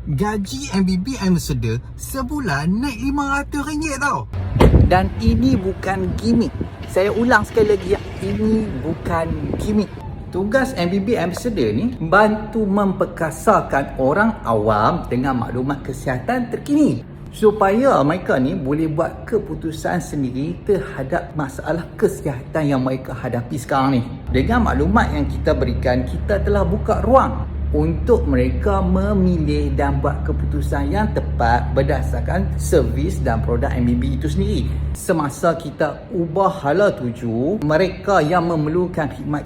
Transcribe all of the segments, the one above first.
Gaji MBB Ambassador sebulan naik RM500 tau. Dan ini bukan gimmick. Saya ulang sekali lagi ya. Ini bukan gimmick. Tugas MBB Ambassador ni bantu memperkasakan orang awam dengan maklumat kesihatan terkini, supaya mereka ni boleh buat keputusan sendiri terhadap masalah kesihatan yang mereka hadapi sekarang ni. Dengan maklumat yang kita berikan, kita telah buka ruang untuk mereka memilih dan buat keputusan yang tepat berdasarkan servis dan produk MBB itu sendiri. Semasa kita ubah hala tuju mereka yang memerlukan khidmat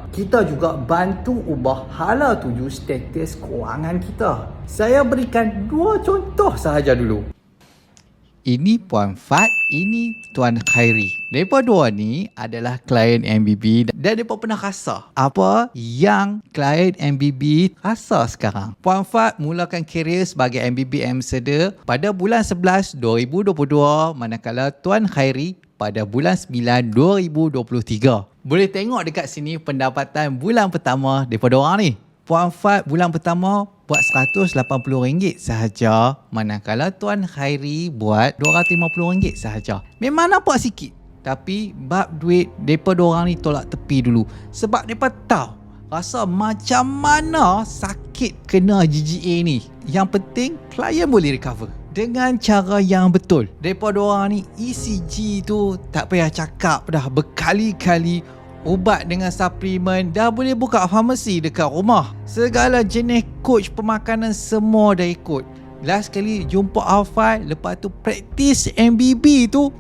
kita juga bantu ubah hala tuju status kewangan kita. Saya berikan 2 contoh sahaja dulu. Ini Puan Fat, ini Tuan Khairi. Mereka dua ni adalah klien MBB dan mereka pernah rasa apa yang klien MBB rasa sekarang. Puan Fat mulakan kerjaya sebagai MBB Ambassador pada bulan 11 2022, manakala Tuan Khairi pada bulan 9 2023. Boleh tengok dekat sini pendapatan bulan pertama daripada orang ni. Puan Fat bulan pertama buat RM180 sahaja, manakala Tuan Khairi buat RM250 sahaja. Memang nampak sikit, tapi bab duit mereka orang ni tolak tepi dulu. Sebab mereka tahu rasa macam mana sakit kena GGA ni. Yang penting klien boleh recover dengan cara yang betul. Mereka orang ni ECG tu tak payah cakap dah, berkali-kali. Ubat dengan suplemen, dah boleh buka farmasi dekat rumah. Segala jenis coach pemakanan semua dah ikut. Last kali jumpa Alfai, lepas tu praktis MBB tu,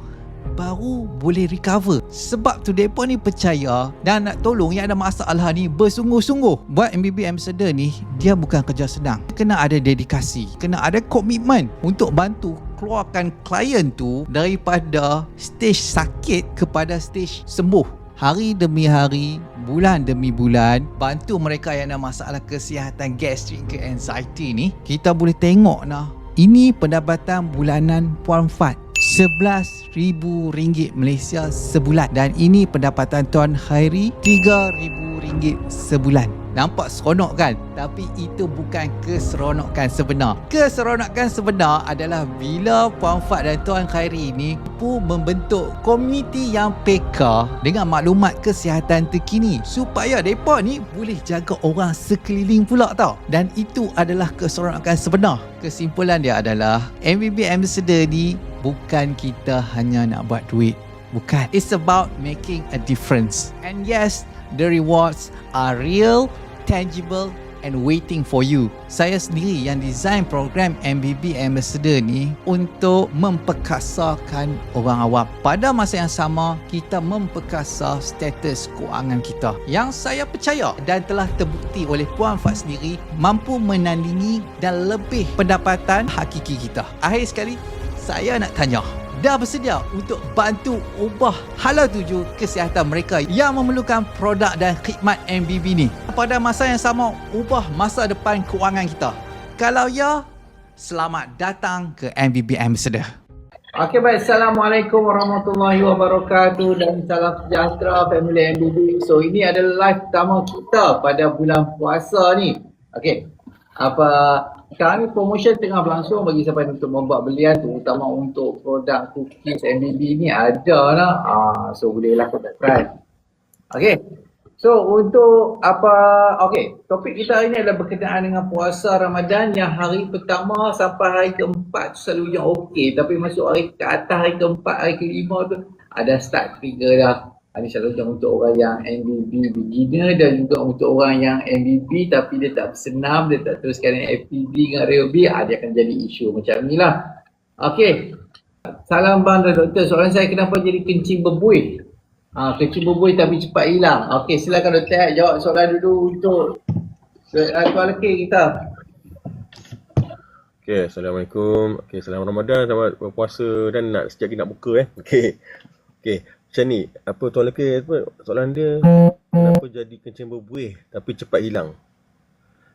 baru boleh recover. Sebab tu mereka ni percaya dan nak tolong yang ada masalah ni bersungguh-sungguh. Buat MBB Ambassador ni, dia bukan kerja senang. Kena ada dedikasi, kena ada komitmen untuk bantu keluarkan klien tu daripada stage sakit kepada stage sembuh. Hari demi hari, bulan demi bulan, bantu mereka yang ada masalah kesihatan gastrik ke anxiety ni. Kita boleh tengok nah, ini pendapatan bulanan Puan Fat, RM11,000 Malaysia sebulan. Dan ini pendapatan Tuan Khairi, RM3,000 sebulan. Nampak seronok kan? Tapi itu bukan keseronokan sebenar. Keseronokan sebenar adalah bila Puan Fat dan Tuan Khairi ni mampu membentuk komuniti yang peka dengan maklumat kesihatan terkini, supaya mereka ni boleh jaga orang sekeliling pula tau. Dan itu adalah keseronokan sebenar. Kesimpulan dia adalah MBB Ambassador ni bukan kita hanya nak buat duit. Bukan. It's about making a difference. And yes, the rewards are real, tangible and waiting for you. Saya sendiri yang design program MBB Ambassador ni untuk memperkasakan orang awam. Pada masa yang sama, kita memperkasa status kewangan kita. Yang saya percaya dan telah terbukti oleh Puan Fat sendiri mampu menandingi dan lebih pendapatan hakiki kita. Akhir sekali, saya nak tanya, dah bersedia untuk bantu ubah hala tuju kesihatan mereka yang memerlukan produk dan khidmat MBB ni? Pada masa yang sama, ubah masa depan kewangan kita. Kalau ya, selamat datang ke MBB Ambassador. Okey, baik. Assalamualaikum warahmatullahi wabarakatuh dan salam sejahtera family MBB. So, ini adalah live pertama kita pada bulan puasa ni. Okey. Sekarang ni promotion tengah berlangsung bagi siapa yang untuk membuat belian, terutama untuk produk cookies MBB ni ada lah. So bolehlah subscribe. Okay. So untuk topik kita hari ni adalah berkenaan dengan puasa Ramadan yang hari pertama sampai hari keempat tu selalu yang okey. Tapi masuk hari ke atas, hari keempat, hari kelima tu ada start trigger dah. Ini selalunya untuk orang yang MBB beginner dan juga untuk orang yang MBB tapi dia tak bersenam, dia tak teruskan FPB dengan RLB, dia akan jadi isu macam ni lah. Okey. Salam bang dan doktor. Soalan saya, kenapa jadi kencing berbuih? Kencing berbuih tapi cepat hilang. Okey, silakan doktor jawab soalan dulu untuk tuan lelaki kita. Okay, Assalamualaikum. Okay, selamat Ramadan, selamat berpuasa dan sekejap lagi nak buka Okay. Macam ni, Tuan Lekir, soalan dia, kenapa jadi kencing berbuih tapi cepat hilang?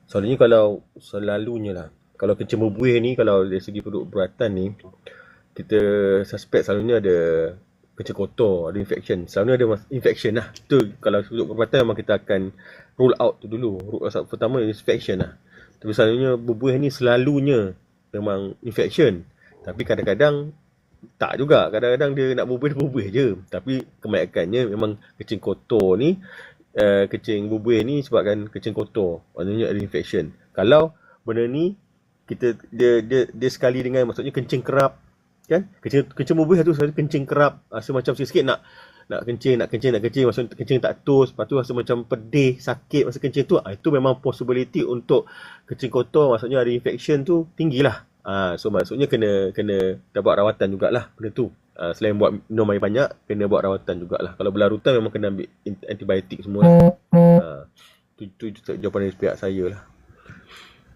Soalannya kalau selalunya lah, kalau kencing berbuih ni, kalau dari segi produk beratan ni, kita suspect selalunya ada kencing kotor, ada infection. Selalunya ada infection lah. Tu kalau produk perubatan memang kita akan rule out tu dulu. Rule out pertama infection lah. Tapi selalunya berbuih ni selalunya memang infection. Tapi kadang-kadang tak juga. Kadang-kadang dia nak berbuih je. Tapi kebanyakannya memang kencing kotor ni, kencing berbuih ni sebabkan kencing kotor. Maknanya ada infection. Kalau benda ni dia sekali dengan, maksudnya kencing kerap, kan? Kencing berbuih tu selalu kencing kerap, rasa macam sikit nak kencing, maksudnya kencing tak tus, lepas tu rasa macam pedih, sakit masa kencing tu, itu memang possibility untuk kencing kotor, maksudnya ada infection tu tinggilah. So maksudnya kena buat rawatan jugalah benda tu. Selain buat minum air banyak, kena buat rawatan jugalah. Kalau berlarutan memang kena ambil antibiotik semua lah. Tu jawapan dari pihak saya lah.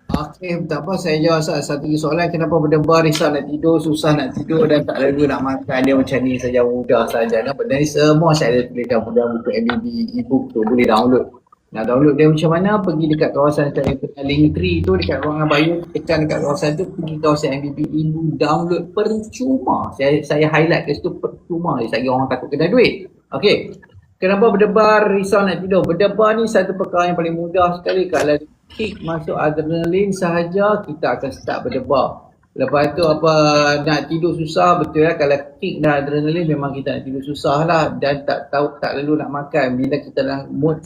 Okey, tak apa, saya jawab satu soalan. Kenapa berdebar, risau nak tidur, susah nak tidur dan tak lalu nak makan? Dia macam ni saja, mudah saja. Benda ni semua saya ada tuliskan mudah buku MBB e-book tu, boleh download. Nak download dia macam mana? Pergi dekat kawasan saya Linktree tu, dekat ruangan Bayu, tekan dekat kawasan tu, pergi kawasan MBB e-book, download percuma. Saya highlight kat situ, percuma. Saya orang takut kena duit. Okey. Kenapa berdebar, risau nak tidur? Berdebar ni satu perkara yang paling mudah sekali. Kalau kick masuk adrenalin sahaja, kita akan start berdebar. Lepas tu nak tidur susah, betul lah. Kalau kick dah adrenalin, memang kita nak tidur susah lah. Dan tak lalu nak makan. Bila kita dalam mood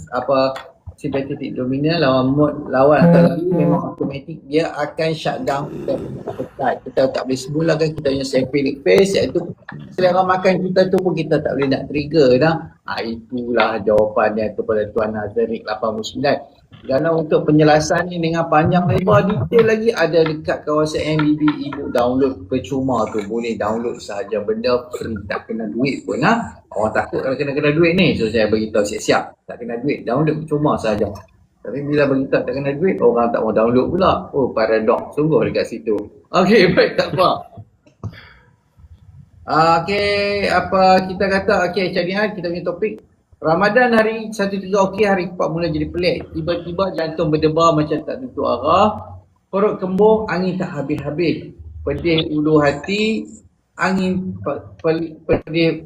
sympathetic dominant lawan mood lawan atau lagi, memang automatik dia akan shut down kita punya appetite. Kita tak boleh semulakan kita punya sympathetic phase, iaitu selera makan kita tu pun kita tak boleh nak trigger dah. Itulah jawapannya kepada Tuan Nazarik 89. Dan untuk penjelasan ni dengan panjang lebar detail lagi ada dekat kawasan MBB e-book, download percuma tu, boleh download sahaja, benda free, tak kena duit pun lah. Orang takut kalau kena duit ni, so saya beritahu siap-siap tak kena duit, download percuma sahaja. Tapi bila beritahu tak kena duit, orang tak mau download pula. Oh, paradox sungguh dekat situ. Okey, baik, tak apa. Okey, apa kita kata, okey, jadi kita punya topik Ramadan hari 1-3 okey, hari 4 mula jadi pelik. Tiba-tiba jantung berdebar macam tak tentu arah. Perut kembung, angin tak habis-habis. Pedih ulu hati, angin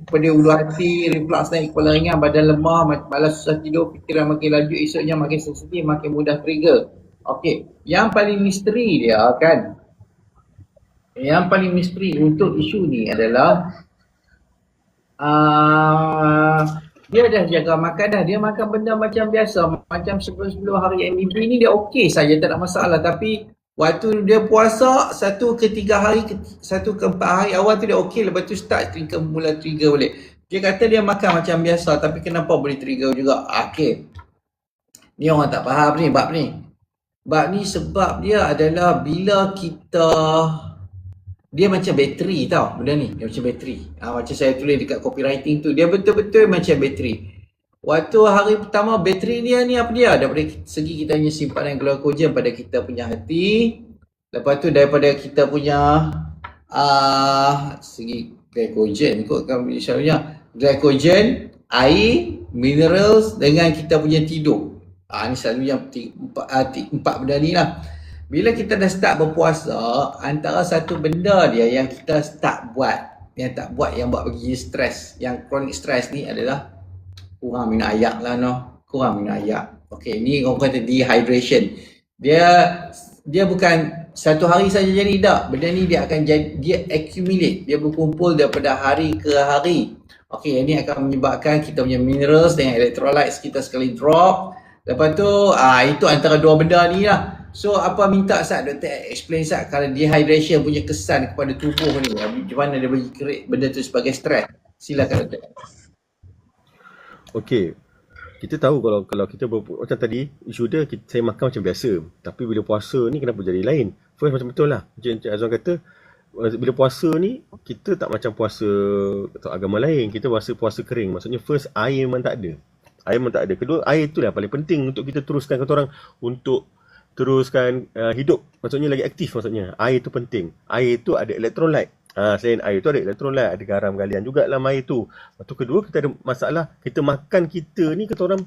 pedih ulu hati, reflux naik kepala ringan, badan lemah, malas susah tidur, fikiran makin laju, esoknya makin sensitif, makin mudah trigger. Okey, yang paling misteri dia kan. Yang paling misteri untuk isu ni adalah dia dah jaga makan dah. Dia makan benda macam biasa. Macam sebelum hari MBB ni dia okey saja, tak ada masalah. Tapi waktu dia puasa 1 ke 3 hari, 1 ke 4 hari awal tu dia okey. Lepas tu start mula trigger balik. Dia kata dia makan macam biasa, tapi kenapa boleh trigger juga? Okey. Ni orang tak faham ni, bab ni. Bab ni sebab dia adalah bila kita, dia macam bateri tau benda ni, dia macam bateri. Macam saya tulis dekat copywriting tu, dia betul-betul macam bateri. Waktu hari pertama bateri dia ni apa dia? Daripada segi kita punya simpanan glycogen pada kita punya hati. Lepas tu daripada kita punya segi glycogen ikutkan misalnya glycogen, air, minerals dengan kita punya tidur. Ni selalu yang 4 benda ni lah. Bila kita dah start berpuasa, antara satu benda dia yang kita start buat, yang tak buat, yang buat bagi stres, yang chronic stress ni adalah kurang minum air lah kurang minum air. Okey, ni orang kata dehydration. Dia bukan satu hari saja jadi, tak. Benda ni dia akan jadi, dia accumulate, dia berkumpul daripada hari ke hari. Okey, ini akan menyebabkan kita punya minerals dengan electrolytes kita sekali drop. Lepas tu itu antara dua benda ni lah. So apa minta Sat, Dr. explain Sat kalau dehydration punya kesan kepada tubuh ni, macam mana dia bagi create benda tu sebagai stres. Silakan Dr. Okey. Kita tahu kalau kita macam tadi isu dia saya makan macam biasa, tapi bila puasa ni kenapa jadi lain? First macam betul lah. Macam Encik Azwan kata, bila puasa ni kita tak macam puasa atau agama lain, kita puasa kering. Maksudnya first air memang tak ada. Air memang tak ada. Kedua, air tu lah paling penting untuk kita teruskan kata orang untuk teruskan hidup, maksudnya lagi aktif maksudnya. Air tu penting. Air tu ada elektrolit. Selain air tu ada elektrolit, ada garam galian juga dalam air tu. Lepas tu kedua, kita ada masalah, kita makan kita ni kata orang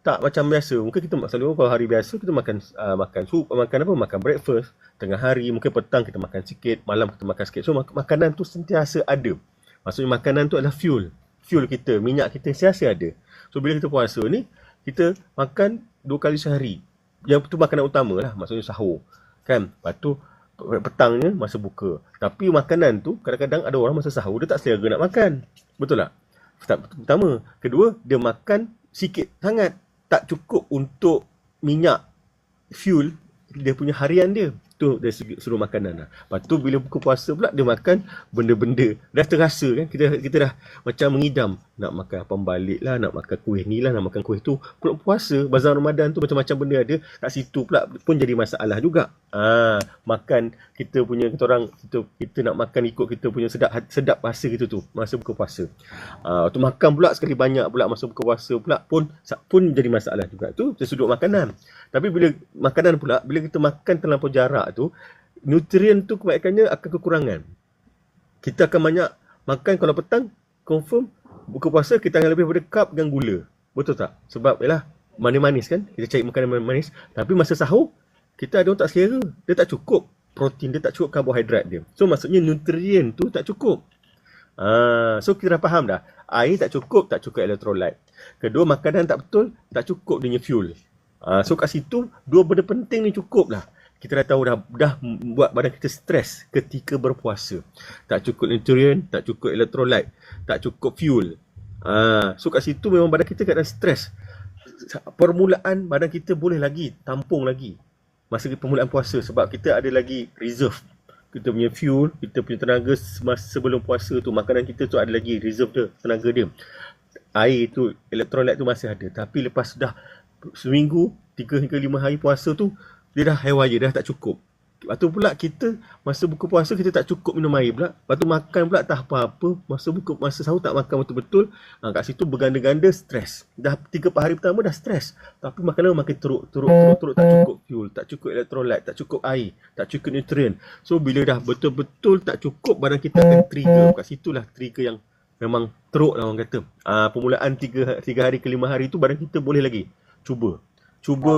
tak macam biasa. Mungkin kita selalu kalau hari biasa kita makan sup, makan breakfast, tengah hari, mungkin petang kita makan sikit, malam kita makan sikit. So makanan tu sentiasa ada. Maksudnya makanan tu adalah fuel kita, minyak kita sentiasa ada. So bila kita puasa ni, kita makan 2 kali sehari. yang tu makanan utama lah, maksudnya sahur kan. Lepas tu petangnya masa buka. Tapi makanan tu kadang-kadang ada orang masa sahur dia tak selera nak makan. Betul tak? Pertama. Kedua, dia makan sikit sangat, tak cukup untuk minyak fuel dia punya harian dia. Tu dari seluruh makanan lah. Lepas tu bila buka puasa pula dia makan benda-benda dah terasa kan, kita dah macam mengidam nak makan pembalik lah, nak makan kuih ni lah, nak makan kuih tu. Pula puasa bazar Ramadan tu macam-macam benda ada kat situ pula pun jadi masalah juga. Makan kita punya, kita nak makan ikut kita punya sedap rasa kita tu masa buka puasa. Waktu makan pula sekali banyak pula masa buka puasa pula pun jadi masalah juga. Tu dari sudut makanan. Tapi bila makanan pula, bila kita makan terlampau jarak tu, nutrien tu kebanyakannya akan kekurangan. Kita akan banyak makan kalau petang, confirm buka puasa kita akan lebih pada cup dengan gula. Betul tak? Sebab yalah manis-manis kan, kita cari makanan manis. Tapi masa sahur kita ada orang tak selera, dia tak cukup protein, dia tak cukup karbohidrat dia. So maksudnya nutrien tu tak cukup. So kita dah faham dah, air tak cukup elektrolit. Kedua, makanan tak betul, tak cukup dia punya fuel. So kat situ dua benda penting ni cukup lah. Kita dah tahu dah buat badan kita stres ketika berpuasa. Tak cukup nutrien, tak cukup elektrolit, tak cukup fuel. So kat situ memang badan kita keadaan stres. Permulaan badan kita boleh lagi tampung lagi masa permulaan puasa, sebab kita ada lagi reserve. Kita punya fuel, kita punya tenaga masa sebelum puasa tu, makanan kita tu ada lagi reserve dia, tenaga dia. Air tu, elektrolit tu masih ada. Tapi lepas dah seminggu, 3 hingga 5 hari puasa tu, dia dah haywire, dah tak cukup. Lepas tu pula kita masa buka puasa kita tak cukup minum air pula. Lepas tu makan pula tak apa-apa. Masa sahur tak makan betul-betul. Kat situ berganda-ganda stres. Dah 3-4 hari pertama dah stres. Tapi makanan makin teruk, tak cukup fuel, tak cukup elektrolit, tak cukup air, tak cukup nutrien. So bila dah betul-betul tak cukup, badan kita akan trigger. Kat situlah trigger yang memang teruk lah orang kata. Permulaan 3 hari ke 5 hari tu badan kita boleh lagi cuba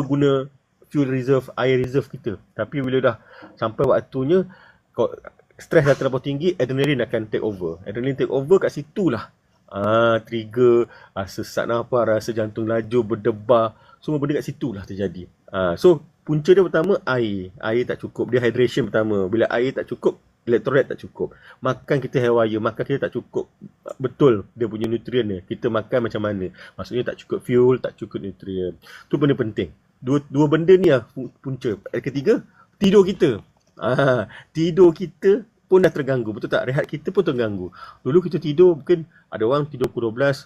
guna fuel reserve, air reserve kita. Tapi bila dah sampai waktunya, stres dah terlalu tinggi, adrenaline akan take over. Adrenaline take over kat situlah trigger, sesak nafas, rasa jantung laju, berdebar, semua benda kat situlah terjadi. So punca dia pertama air tak cukup, dehydration pertama. Bila air tak cukup, elektrolit tak cukup. Makan kita haywire, makan kita tak cukup betul dia punya nutrien dia. Kita makan macam mana? Maksudnya tak cukup fuel, tak cukup nutrien. Tu benda penting. Dua benda ni lah punca. Ketiga, tidur kita. Tidur kita pun dah terganggu. Betul tak? Rehat kita pun terganggu. Dulu kita tidur, mungkin ada orang tidur pukul 12,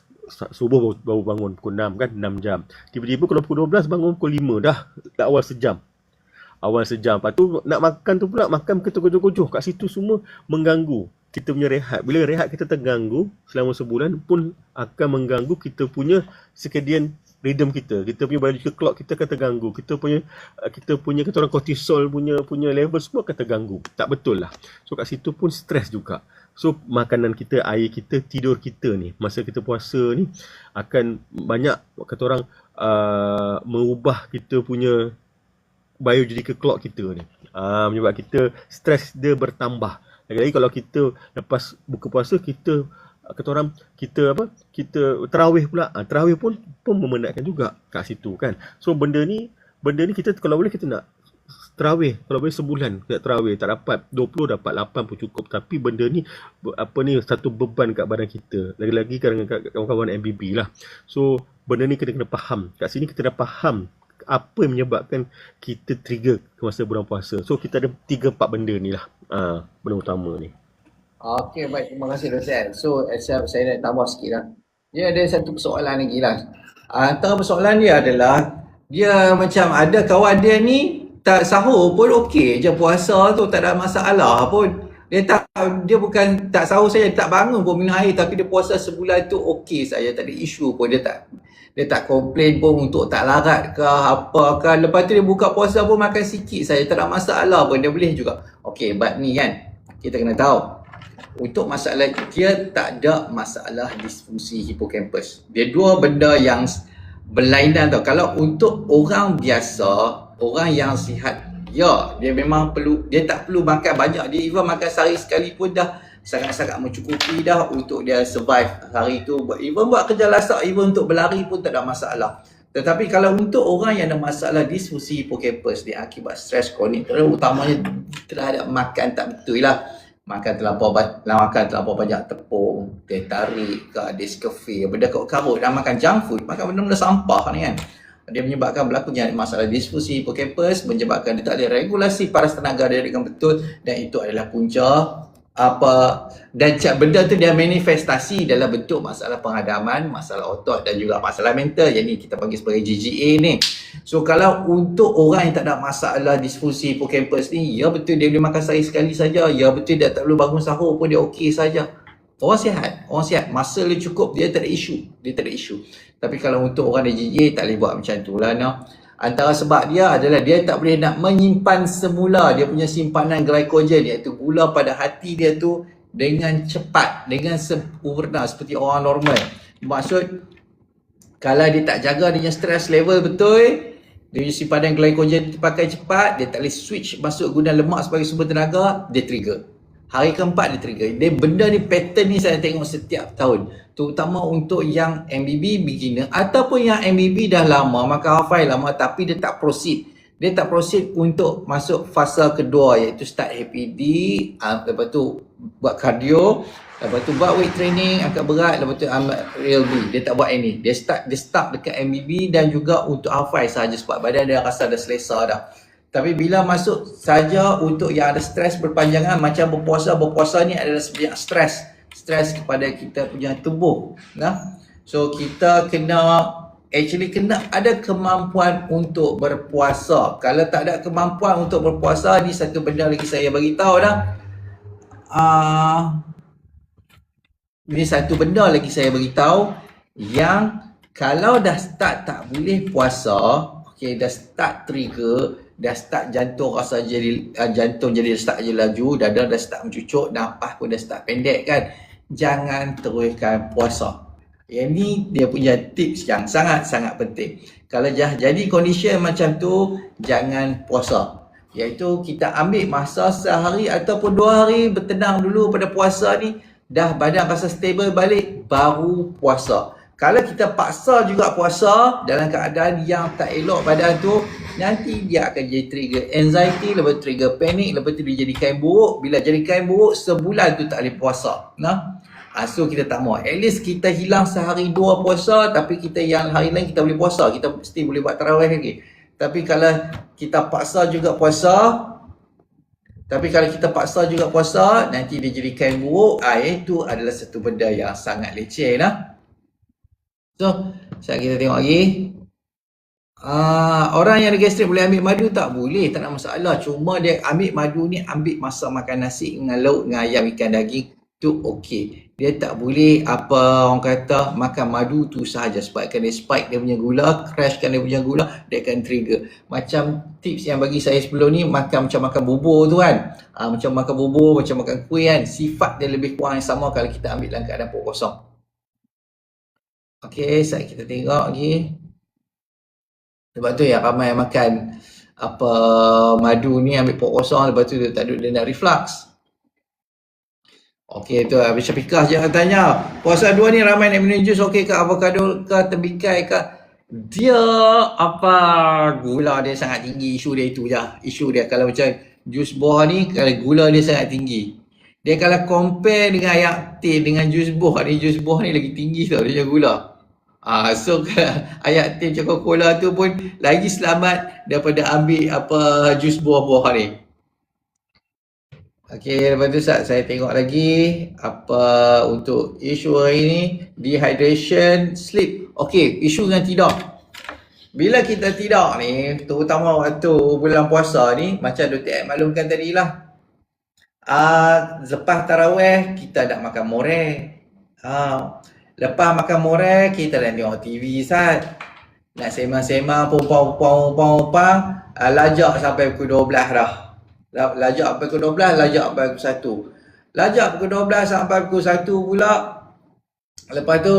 subuh baru bangun pukul 6 kan, 6 jam. Tiba-tiba kalau pukul 12 bangun pukul 5 dah awal sejam. Lepas tu nak makan tu pula, makan kita kojoh-kojoh. Kat situ semua mengganggu kita punya rehat. Bila rehat kita terganggu selama sebulan pun akan mengganggu kita punya circadian rhythm kita. Kita punya biological clock kita akan terganggu. Kita punya kata orang kortisol punya level semua akan terganggu. Tak betul lah. So kat situ pun stres juga. So makanan kita, air kita, tidur kita ni masa kita puasa ni akan banyak kata orang mengubah kita punya biological clock kita ni. Menyebab kita stres dia bertambah. Lagi-lagi kalau kita lepas buka puasa kita kata orang kita tarawih pula. Tarawih pun memenatkan juga kat situ kan. So benda ni kita kalau boleh kita nak tarawih, kalau boleh sebulan kita tarawih, tak dapat 20 dapat 8 pun cukup. Tapi benda ni satu beban kat badan kita. Lagi-lagi kawan-kawan MBB lah. So benda ni kena faham. Kat sini kita dah faham apa yang menyebabkan kita trigger ke masa bulan puasa. So kita ada 3-4 benda ni lah benda utama ni. Okey, baik, terima kasih Dr. So saya nak tambah sikit lah. Dia ada satu persoalan lagi lah. Antara persoalan dia adalah dia macam ada kawan dia ni tak sahur pun okey je, puasa tu tak ada masalah pun. Dia bukan tak sahur saja, tak bangun pun minum air, tapi dia puasa sebulan tu okey saja, tak ada isu pun. Dia tak komplain pun untuk tak larat ke apa ke. Lepas tu dia buka puasa pun makan sikit saja, tak ada masalah pun, dia boleh juga. Okey, but ni kan kita kena tahu, untuk masalah dia tak ada masalah disfungsi hipokampus. Dia dua benda yang berlainan tau. Kalau untuk orang biasa, orang yang sihat, ya dia memang dia tak perlu makan banyak. Dia even makan sehari sekali pun dah sangat-sangat mencukupi dah untuk dia survive hari tu. Even buat kerja lasak, even untuk berlari pun tak ada masalah. Tetapi kalau untuk orang yang ada masalah disfungsi hipokampus ni akibat stres kronik, terutamanya terhadap makan tak betul lah. Makan terlampau banyak tepung, teh tarik ke, Nescafe, benda karut dan makan junk food, makan benda-benda sampah ni kan. Dia menyebabkan berlakunya masalah disfungsi hipokampus, menyebabkan dia tak ada regulasi paras tenaga dia dengan betul, dan itu adalah punca dan benda tu dia manifestasi dalam bentuk masalah penghadaman, masalah otot dan juga masalah mental. Yang ni kita panggil sebagai GGA ni. So kalau untuk orang yang tak ada masalah disfungsi hipokampus ni, ya betul dia boleh makan sehari sekali saja, ya betul dia tak perlu bangun sahur pun dia okey saja. Orang sihat, masa dia cukup, dia tak ada isu. Tapi kalau untuk orang ada GGA tak boleh buat macam tu lah. Antara sebab dia adalah dia tak boleh nak menyimpan semula dia punya simpanan glycogen, iaitu gula pada hati dia tu dengan cepat, dengan sempurna seperti orang normal. Maksud, kalau dia tak jaga dia punya stress level betul, dia punya simpanan glycogen dipakai cepat, dia tak boleh switch masuk guna lemak sebagai sumber tenaga, dia trigger. Hari keempat dia trigger. Benda ni, pattern ni saya tengok setiap tahun. Terutama untuk yang MBB beginner ataupun yang MBB dah lama, makan hafal lama tapi dia tak proceed. Dia tak proceed untuk masuk fasa kedua, iaitu start HPD, lepas tu buat cardio, lepas tu buat weight training, angkat berat, lepas tu real B. Dia tak buat any. Dia start dekat MBB dan juga untuk hafal sahaja sebab badan dia rasa dah selesa dah. Tapi bila masuk saja untuk yang ada stres berpanjangan macam berpuasa ni adalah sebanyak stres kepada kita punya tubuh. So kita kena ada kemampuan untuk berpuasa. Kalau tak ada kemampuan untuk berpuasa, ni satu benda lagi saya beritahu dah. Ini satu benda lagi saya beritahu, yang kalau dah start tak boleh puasa, okay, dah start trigger, dah start jantung rasa jadi jantung jadi start je laju, dada dah start mencucuk, nafas pun dah start pendek kan, jangan teruskan puasa. Yang ni dia punya tips yang sangat-sangat penting. Kalau jadi condition macam tu, jangan puasa. Iaitu kita ambil masa sehari ataupun 2 hari bertenang dulu pada puasa ni, dah badan rasa stable balik, baru puasa. Kalau kita paksa juga puasa dalam keadaan yang tak elok badan tu, nanti dia akan jadi trigger anxiety, lepas trigger panic, lepas tu dia jadi kain buruk. Bila jadi kain buruk, sebulan tu tak boleh puasa. So kita tak mau. At least kita hilang sehari 2 puasa, tapi kita yang hari lain kita boleh puasa. Kita mesti boleh buat tarawih lagi. Tapi kalau kita paksa juga puasa, nanti dia jadi kain buruk. Itu adalah satu benda yang sangat leceh lah. So, kita tengok lagi. Orang yang ada gastrik boleh ambil madu tak? Boleh, tak ada masalah. Cuma dia ambil madu ni, ambil masa makan nasi dengan lauk, dengan ayam, ikan, daging, tu okey. Dia tak boleh orang kata makan madu tu sahaja, sebab akan dia spike dia punya gula, crashkan dia punya gula, dia akan trigger. Macam tips yang bagi saya sebelum ni, macam makan bubur tu kan. Macam makan bubur, macam makan kuih kan. Sifat dia lebih kurang yang sama kalau kita ambil dalam keadaan perut kosong. Okey, kita tengok lagi. Sebab tu ya ramai yang makan madu ni ambil perut kosong, lepas tu dia tak duduk, dia nak reflux. Okey, tu habis Syafiqah je tanya. Puasa 2 ni ramai nak minum jus, okey ke, avocado ke, tembikai ke? Dia gula dia sangat tinggi, isu dia itu je. Isu dia kalau macam jus buah ni, kalau gula dia sangat tinggi. Dia kalau compare dengan air teh dengan jus buah ni lagi tinggi tau dia punya gula. So air teh Coca-Cola tu pun lagi selamat daripada ambil jus buah-buah ni. Okey, lepas tu saya tengok lagi untuk isu hari ni, dehydration, sleep. Okey, isu dengan tidur. Bila kita tidur ni, terutama waktu bulan puasa ni, macam Dr. Ed maklumkan tadi lah. Lepas tarawih, kita nak makan moreh. Lepas makan moreh, kita nak tengok TV Sat. Nak semang-semang, pumpang, lajak sampai pukul 12 dah. Lajak sampai pukul 12, lajak sampai pukul 1. Lajak pukul 12 sampai pukul 1 pula. Lepas tu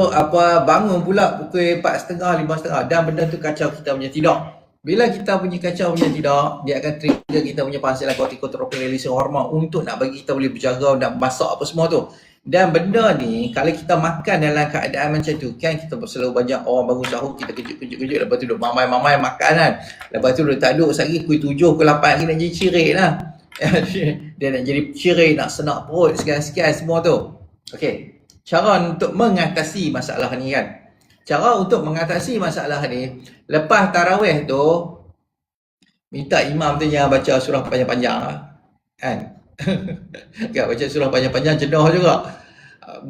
bangun pula pukul 4.30, 5.30, dan benda tu kacau kita punya tidur. Bila kita punya kacau punya tidur, dia akan trigger kita punya penghasilan kortikotropin releasing hormon untuk nak bagi kita boleh berjaga, nak masak apa semua tu. Dan benda ni kalau kita makan dalam keadaan macam tu kan, kita selalu banyak orang bangun sahur, kita kejut, lepas tu duduk mamai makan kan. Lepas tu duduk tak duduk sehari pukul 7, pukul 8 lagi nak jadi cirit lah. Dia nak jadi cirit, nak senak perut sekian-sekian semua tu. Okey, cara untuk mengatasi masalah ni kan. Cara untuk mengatasi masalah ni, lepas tarawih tu minta imam tu jangan baca surah panjang-panjang lah. Kan? Kan baca surah panjang-panjang jenuh juga.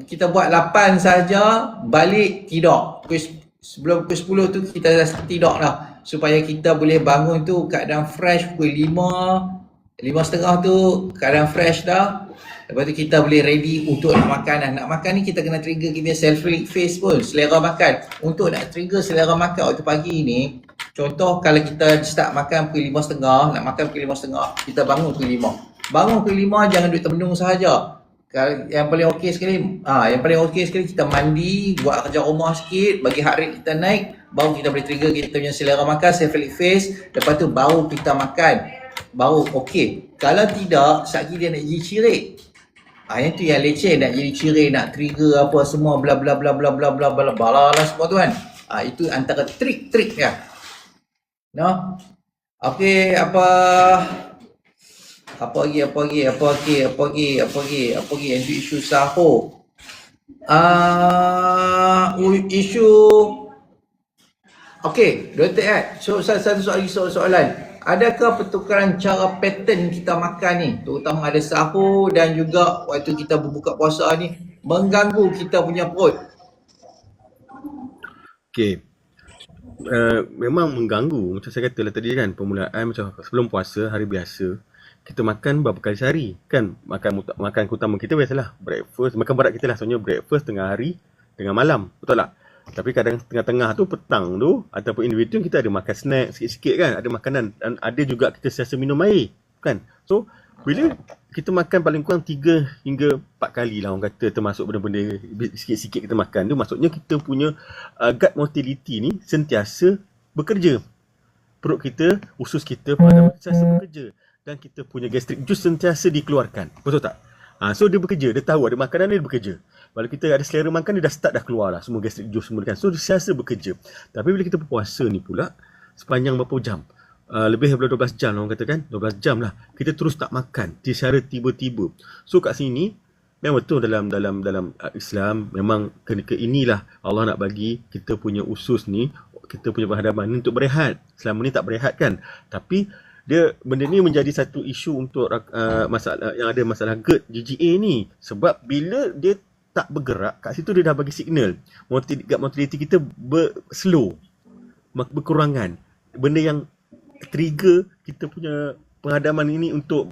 Kita buat 8 saja, balik tidur. Sebelum pukul 10 tu kita dah tidur dah, supaya kita boleh bangun tu keadaan fresh pukul 5, 5.30 tu keadaan fresh dah. Lepas tu kita boleh ready untuk nak makan dah. Nak makan ni kita kena trigger kita self-relief face pun, selera makan. Untuk nak trigger selera makan waktu pagi ni, contoh kalau kita start makan pukul 5.30, nak makan pukul 5.30, kita bangun pukul 5. Bangun pukul 5 jangan duduk termenung sahaja. Yang paling okey sekali, kita mandi, buat kerja rumah sikit, bagi heart rate kita naik, baru kita boleh trigger kita punya selera makan, self-relief face. Lepas tu baru kita makan, baru okey. Kalau tidak, sekali dia nak jadi cirit. Yang tu yang leceh, nak jadi cirit, nak trigger apa semua bla bla bla bla bla bla bla bla lah semua tu kan. Itu antara trik-trik dia. No? Okey, apa lagi untuk isu sahur. Isu okey, Dr. Ed. So satu soalan. Adakah pertukaran cara pattern kita makan ni, terutama ada sahur dan juga waktu kita berbuka puasa ni, mengganggu kita punya perut? Okey. Memang mengganggu. Macam saya katalah tadi kan, permulaan macam sebelum puasa, hari biasa, kita makan berapa kali sehari kan. Makan utama kita biasalah breakfast, makan berat kita lah, soalnya breakfast tengah hari, tengah malam, betul tak? Tapi kadang tengah-tengah tu, petang tu, ataupun in between kita ada makan snack sikit-sikit kan, ada makanan, dan ada juga kita sentiasa minum air kan. So bila kita makan paling kurang 3 hingga 4 kali lah orang kata, termasuk benda-benda sikit-sikit kita makan tu, maksudnya kita punya gut motility ni sentiasa bekerja. Perut kita, usus kita, penghadapan sentiasa bekerja, dan kita punya gastric juice sentiasa dikeluarkan, betul tak? So dia bekerja, dia tahu ada makanan dia bekerja. Kalau kita ada selera makan, dia dah start dah keluar lah semua gastric juice semua kan. So dia sentiasa bekerja. Tapi bila kita berpuasa ni pula, sepanjang berapa jam, lebih daripada 12 jam lah orang kata kan, 12 jam lah, kita terus tak makan secara tiba-tiba. So kat sini memang betul dalam Islam, memang inilah Allah nak bagi kita punya usus ni, kita punya perhadapan ni untuk berehat. Selama ni tak berehat kan. Tapi benda ni menjadi satu isu untuk masalah yang ada masalah GERD, GGA ni. Sebab bila dia tak bergerak, kat situ dia dah bagi signal gut motility kita slow, berkurangan. Benda yang trigger kita punya penghadapan ini untuk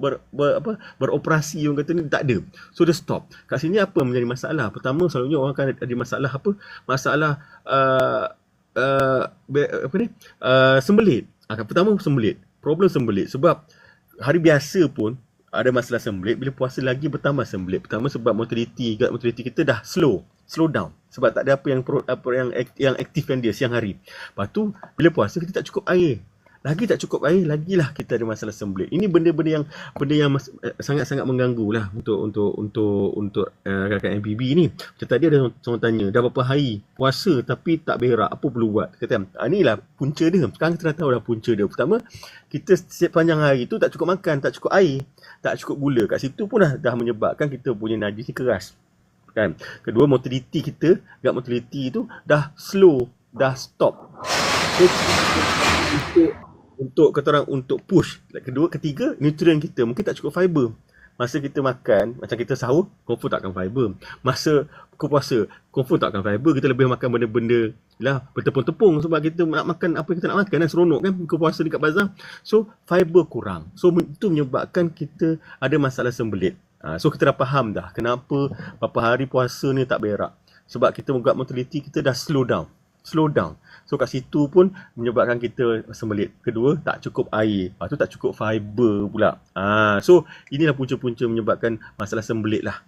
beroperasi, orang kata ni tak ada. So dia stop. Kat sini apa menjadi masalah? Pertama, selalunya orang akan ada masalah masalah sembelit. Pertama sembelit. Problem sembelit. Sebab hari biasa pun ada masalah sembelit, bila puasa lagi bertambah sembelit. Pertama sebab gut motility kita dah slow down. Sebab tak ada yang aktif yang dia siang hari. Lepas tu bila puasa kita tak cukup air. Lagi tak cukup air, lagilah kita ada masalah sembelit. Ini benda yang sangat-sangat mengganggu lah untuk rakan MBB ni. Macam tadi ada seorang tanya, dah berapa hari puasa tapi tak berak, apa perlu buat? Kata, inilah punca dia. Sekarang kita dah tahu dah punca dia. Pertama, kita sepanjang hari tu tak cukup makan, tak cukup air, tak cukup gula. Kat situ pun dah menyebabkan kita punya najis ni keras. Kan? Kedua, motility kita, gut motility tu dah slow, dah stop. Untuk kata orang, untuk push. Ketiga, nutrien kita mungkin tak cukup fiber. Masa kita makan, macam kita sahur, confirm takkan fiber. Masa buka puasa, confirm takkan fiber. Kita lebih makan benda-benda lah, bertepung-tepung, sebab kita nak makan apa yang kita nak makan kan, seronok kan buka puasa dekat bazar. So fiber kurang. So itu menyebabkan kita ada masalah sembelit. So kita dah faham dah kenapa berapa hari puasa ni tak berak. Sebab kita gut motility kita dah slow down. So kat situ pun menyebabkan kita sembelit. Kedua, tak cukup air. Lepas tu tak cukup fiber pula. So inilah punca-punca menyebabkan masalah sembelit lah.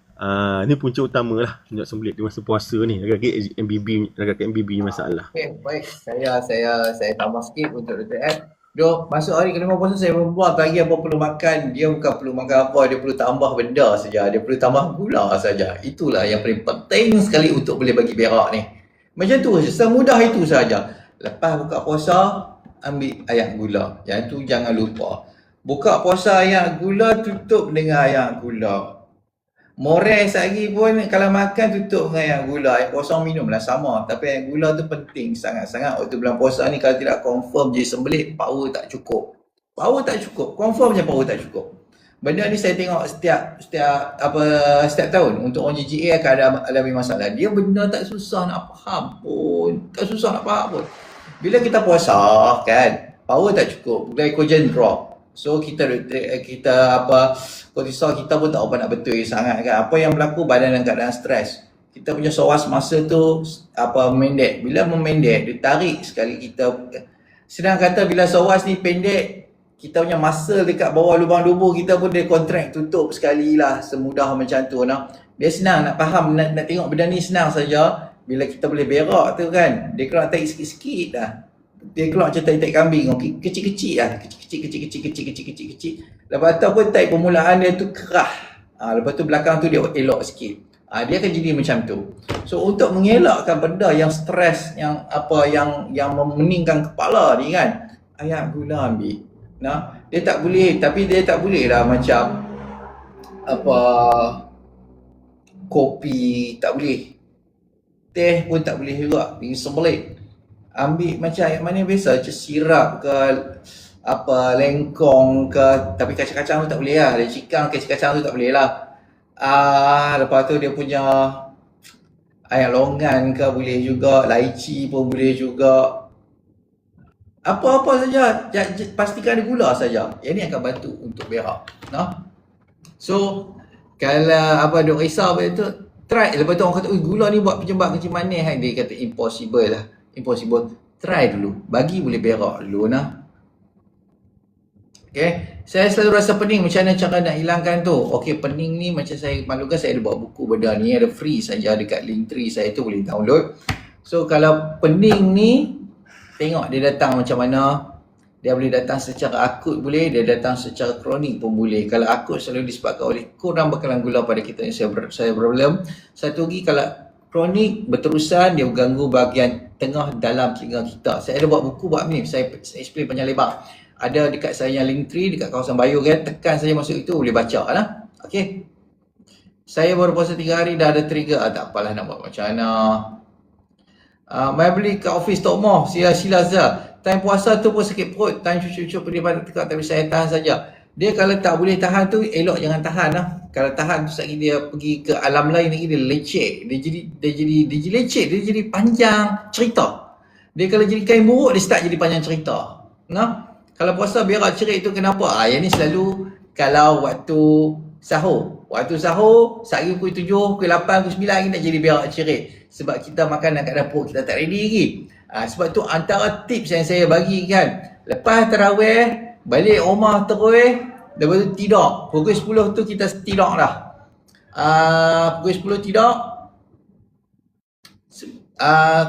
Ini punca utama lah menyebabkan sembelit di masa puasa ni. Agak-agak MBB ni masalah. Okay, baik. Saya tambah sikit untuk Dr. Ed. Masuk hari ke-5 puasa saya membuat lagi apa perlu makan. Dia bukan perlu makan apa, dia perlu tambah benda saja. Dia perlu tambah gula saja. Itulah yang paling penting sekali untuk boleh bagi berak ni. Macam tu saja, semudah itu saja. Lepas buka puasa, ambil air gula. Yang tu jangan lupa. Buka puasa air gula, tutup dengan air gula. Moreh sehari pun kalau makan tutup dengan air gula. Air kosong minumlah sama. Tapi air gula tu penting sangat-sangat. Waktu bulan puasa ni kalau tidak confirm je sembelit, power tak cukup. Power tak cukup. Confirm je power tak cukup. Benda ni saya tengok setiap tahun untuk orang GGA akan ada masalah. Dia benda tak susah nak faham pun. Tak susah nak faham pun. Bila kita puasa kan, power tak cukup. Glycogen drop. So kita kortisol kita pun tak apa nak betul sangat kan. Apa yang berlaku, badan dalam keadaan stres. Kita punya soas masa tu memendek. Bila memendek, dia tarik sekali kita. Senang kata bila soas ni pendek, kita punya muscle dekat bawah lubang tubuh kita pun dia contract tutup sekali lah. Semudah macam tu nah. Dia senang nak faham, nak tengok benda ni senang saja. Bila kita boleh berak tu kan, dia keluar tarik sikit-sikit dah. Dia keluar macam tarik kambing, kecil-kecil lah. Kecil. Lepas tu pun tarik permulaan dia tu kerah. Lepas tu belakang tu dia elok sikit. Dia akan jadi macam tu. So untuk mengelakkan benda yang stres, yang memeningkan kepala ni kan, air gula ambil. Nah, dia tak boleh, tapi dia tak boleh lah macam kopi tak boleh. Teh pun tak boleh juga, pergi sembelit. Ambil macam air mana biasa, macam sirap ke lengkong ke, tapi kacang-kacang tu tak boleh lah. Dia cikang kacang-kacang tu tak boleh lah. Lepas tu dia punya air longan ke boleh juga, laici pun boleh juga. Apa-apa saja, pastikan ada gula saja. Yang ni akan bantu untuk berak. Nah. So, kalau duk risau tu, try. Lepas tu orang kata, gula ni buat penyebab kencing manis. Dia kata impossible lah. Impossible. Try dulu. Bagi boleh berak dulu nah. Okay. Saya selalu rasa pening. Macam mana cara nak hilangkan tu? Okay, pening ni macam saya maklumkan, saya ada buat buku benda ni. Ada free saja dekat Linktree saya tu, boleh download. So kalau pening ni, tengok dia datang macam mana. Dia boleh datang secara akut boleh, dia datang secara kronik pun boleh. Kalau akut selalu disebabkan oleh kurang bekalan gula pada kita yang saya problem. Satu lagi kalau kronik berterusan, dia mengganggu bahagian tengah dalam telinga kita. Saya ada buat buku buat ni, saya explain panjang lebar. Ada dekat saya yang Linktree dekat kawasan Bayu kan, tekan saja masuk itu boleh baca lah. Okey. Saya baru puasa 3 hari dah ada trigger. Tak apalah nak buat macam mana. Mai beli kat office Tok Moh, sila-sila saja. Time puasa tu pun sakit perut, time cucu-cucu pergi pada tekak, tapi saya tahan saja. Dia kalau tak boleh tahan tu, elok jangan tahan lah. Kalau tahan tu sekali dia pergi ke alam lain lagi, dia leceh. Dia jadi leceh, dia jadi panjang cerita. Dia kalau jadi kain buruk, dia start jadi panjang cerita. Nah, kalau puasa berak cerit tu kenapa? Yang ni selalu kalau waktu sahur. Waktu sahur, sehari pukul 7, pukul 8, pukul 9 lagi nak jadi berak cerit. Sebab kita makan dekat dapur, kita tak ready lagi. Sebab tu antara tips yang saya bagi kan, lepas tarawih, balik rumah terus, lepas tu tidur. Pukul 10 tu kita tidur dah. Pukul 10 tidur.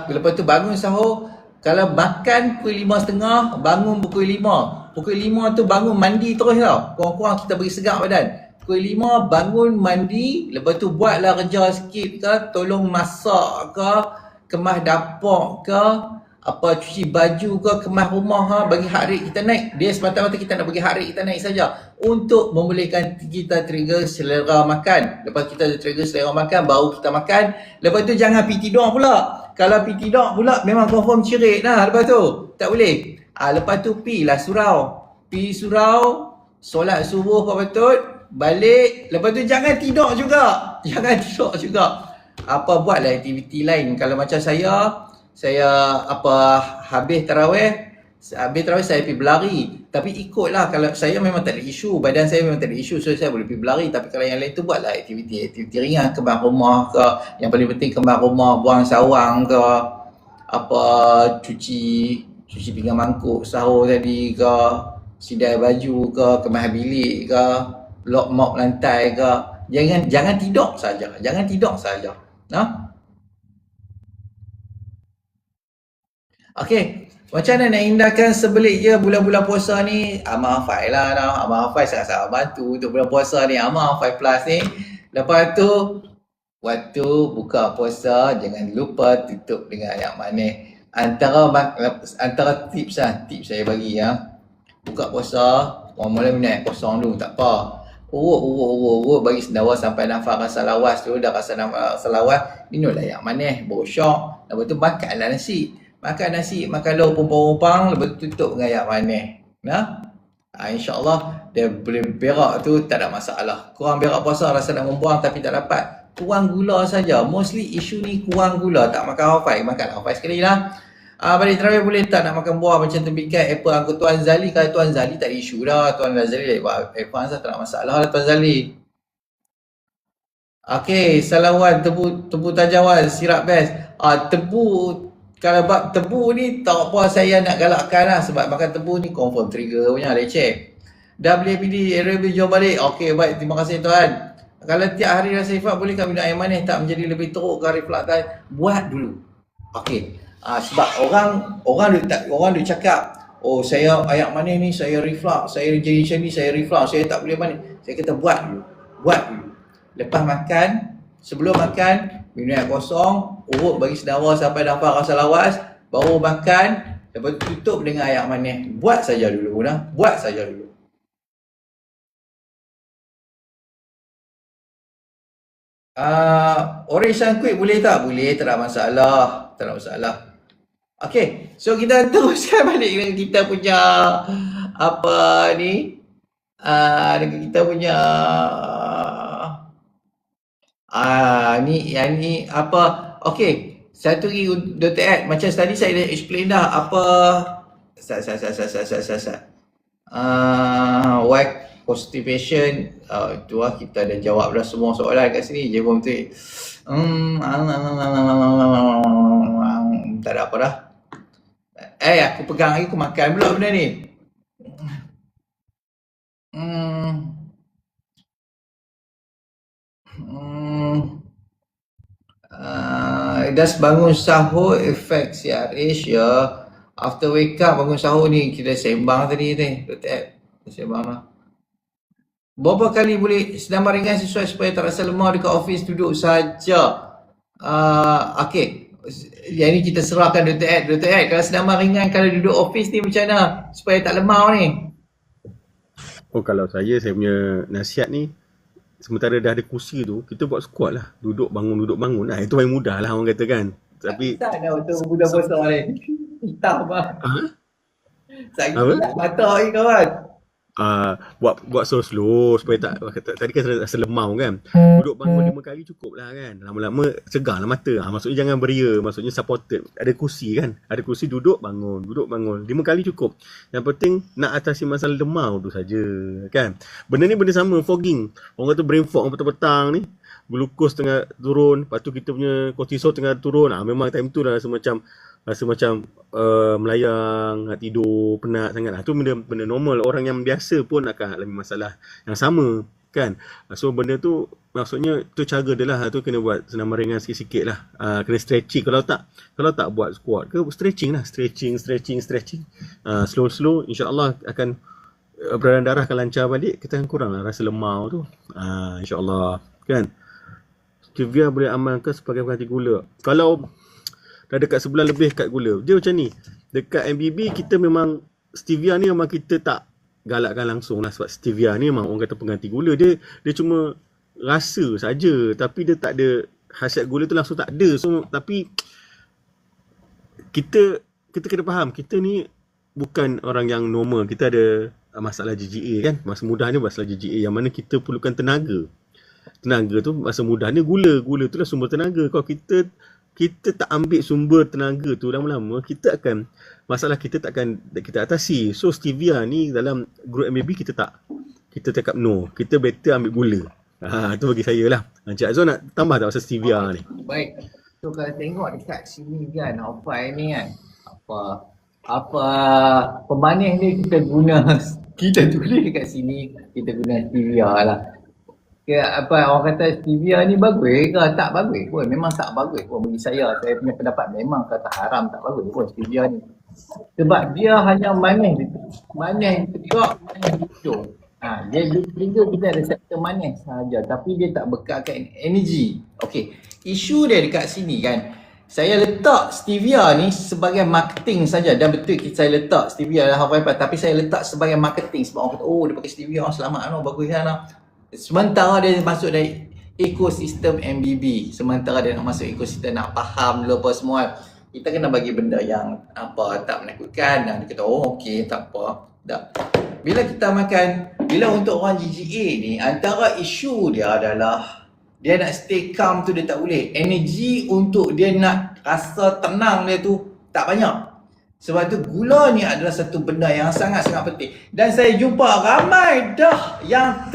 Lepas tu bangun sahur. Kalau makan pukul 5.30, bangun pukul 5. Pukul 5 tu bangun mandi terus tau. Kurang-kurang kita beri segar badan. Pukul 5 bangun mandi, lepas tu buatlah kerja sikit ke, tolong masak ke, kemas dapur ke, cuci baju ke, kemas rumah bagi heart rate kita naik. Dia semata-mata kita nak bagi heart rate kita naik saja untuk membolehkan kita trigger selera makan. Lepas kita trigger selera makan, baru kita makan. Lepas tu jangan pergi tidur pula. Kalau pergi tidur pula memang confirm cerit lah lepas tu. Tak boleh. Lepas tu pergilah surau. Pergi surau, solat subuh apa betul, balik. Lepas tu jangan tidur juga. Buatlah aktiviti lain. Kalau macam saya habis tarawih saya pergi berlari. Tapi ikutlah, kalau saya memang tak ada isu, badan saya memang tak ada isu, so saya boleh pergi berlari. Tapi kalau yang lain tu buatlah aktiviti ringan, kembang rumah ke, yang paling penting kembang rumah, buang sawang ke, cuci pinggan mangkuk sahur tadi ke, sidai baju ke, kemas bilik ke, mop lantai ke. Jangan tidur saja. Nah. Okey. Macam mana nak hindarkan sebelit je bulan-bulan puasa ni? Amal Hafai lah. Amal Hafai sangat-sangat bantu untuk bulan puasa ni. Amal Hafai Plus ni. Lepas tu, waktu buka puasa, jangan lupa tutup dengan ayat manis. Antara tips saya bagi ya. Buka puasa, mula-mula minum air kosong dulu, tak apa. Urut bagi sendawa sampai nafas rasa lawas tu. Dah rasa rasa lawas, minumlah yang manis, bersyok. Lepas tu makanlah nasi. Makan lauk pumpang-pumpang, lepas tu tutup dengan yang manis. InsyaAllah dia boleh berak tu tak ada masalah. Kurang berak puasa rasa nak membuang tapi tak dapat. Kurang gula saja. Mostly isu ni kurang gula. Tak makan Hafai, makan Hafai sekali lah. Balik terawih boleh tak nak makan buah macam tembikai apple angkut Tuan Zali. Kalau Tuan Zali tak ada isu dah. Tuan Zali advance tak ada masalah lah Tuan Zali. Okey, Salawan tebu tajawan sirap best. Tebu, kalau bab tebu ni tak apa saya nak galakkan lah sebab makan tebu ni confirm trigger punya leceh. Dah beli APD, area jual balik. Okey, baik, terima kasih tuan. Kalau tiap hari rasa ifat boleh minum air manis tak menjadi lebih teruk ke reflux kan? Buat dulu. Okey. Sebab orang dia cakap, oh saya air manis ni saya reflux, saya jadi macam ni saya reflux, saya tak boleh manis. Saya kata buat dulu. Lepas makan, sebelum makan, minum air kosong, urut bagi sendawa sampai nafas rasa lawas, baru makan, lepas tutup dengan air manis. Buat saja dulu. Orange Sunquick boleh tak? Boleh, tak ada masalah. Okey, so kita teruskan balik dengan kita punya apa ni? Dengan kita punya ni apa? Okey, satu lagi Dr. Ed, macam tadi saya dah explain dah apa why constipation, tu lah kita dah jawab dah semua soalan kat sini. Je tu. Tak ada apa dah. Aku pegang lagi, aku makan pula benda ni. Does bangun sahur affect CRH ya? After wake up bangun sahur ni kita sembang tadi ni. Sembang lah. Berapa kali boleh senam ringan sesuai supaya tak rasa lemah dekat office duduk saja? Okey. Yang ni kita serahkan Dr. Ed, kalau senam ringan kalau duduk office ni macam mana supaya tak lemah ni? Kalau saya punya nasihat ni, sementara dah ada kursi tu, kita buat squat lah. Duduk bangun. Itu paling mudah lah orang kata kan. Tapi tak dah untuk budak besar ni. Hitam lah. Sakit mata ni kawan. Buat slow supaya tak tadi kan rasa lemau kan. Duduk bangun 5 kali cukup lah kan. Lama-lama cegah lah mata. Maksudnya jangan beria, maksudnya supported. Ada kursi kan. Ada kursi duduk bangun 5 kali cukup. Yang penting nak atasi masalah lemau tu saja kan. Benda ni benda sama fogging. Orang kata brain fog petang-petang ni, glukos tengah turun, lepas tu kita punya kortisol tengah turun. Memang time tu dah rasa macam melayang, nak tidur, penat sangat. Itu benda normal. Orang yang biasa pun akan alami masalah yang sama kan. So benda tu maksudnya tu cara dia lah. Tu kena buat senaman ringan sikit-sikit lah. Kena stretching. Kalau tak buat squat ke stretching lah. Stretching. Slow insyaAllah akan peredaran darah akan lancar balik. Kita akan kurang lah rasa lemau tu. InsyaAllah kan. Stevia boleh amalkan sebagai pengganti gula. Kalau dah dekat sebulan lebih kat gula, dia macam ni. Dekat MBB kita memang stevia ni memang kita tak galakkan langsung lah, sebab stevia ni memang orang kata pengganti gula. Dia cuma rasa saja, tapi dia tak ada khasiat gula tu langsung tak ada. So tapi kita kena faham, kita ni bukan orang yang normal. Kita ada masalah GGA kan. Masa mudah ni masalah GGA yang mana kita perlukan tenaga. Tenaga tu masa mudah ni gula tu lah sumber tenaga. Kalau kita tak ambil sumber tenaga tu lama-lama, masalah kita takkan kita atasi. So stevia ni dalam group MBB kita cakap no. Kita better ambil gula. Tu bagi saya lah. Encik Azwan nak tambah tak pasal stevia ni? Baik. So kalau tengok dekat sini kan, apa ni kan, apa pemanis ni kita tulis dekat sini, kita guna stevia lah. Orang kata stevia ni bagus ke? Tak bagus pun. Memang tak bagus pun bagi saya. Saya punya pendapat memang kata haram, tak bagus pun stevia ni. Sebab dia hanya manis tegak, manis hidung. Dia trigger kita ada sektor manis sahaja, tapi dia tak bekalkan energi. Okey, isu dia dekat sini kan, saya letak stevia ni sebagai marketing saja, dan betul saya letak stevia dalam Hawaii, tapi saya letak sebagai marketing sebab orang kata, oh dia pakai stevia, selamat bagus kan. Sementara dia masuk dari ekosistem MBB, sementara dia nak masuk ekosistem, nak faham dulu apa semua, kita kena bagi benda yang tak menakutkan, dan dia kata oh okey tak apa. Bila kita makan, bila untuk orang GGA ni, antara isu dia adalah dia nak stay calm tu dia tak boleh. Energi untuk dia nak rasa tenang dia tu tak banyak. Sebab tu gula ni adalah satu benda yang sangat-sangat penting. Dan saya jumpa ramai dah yang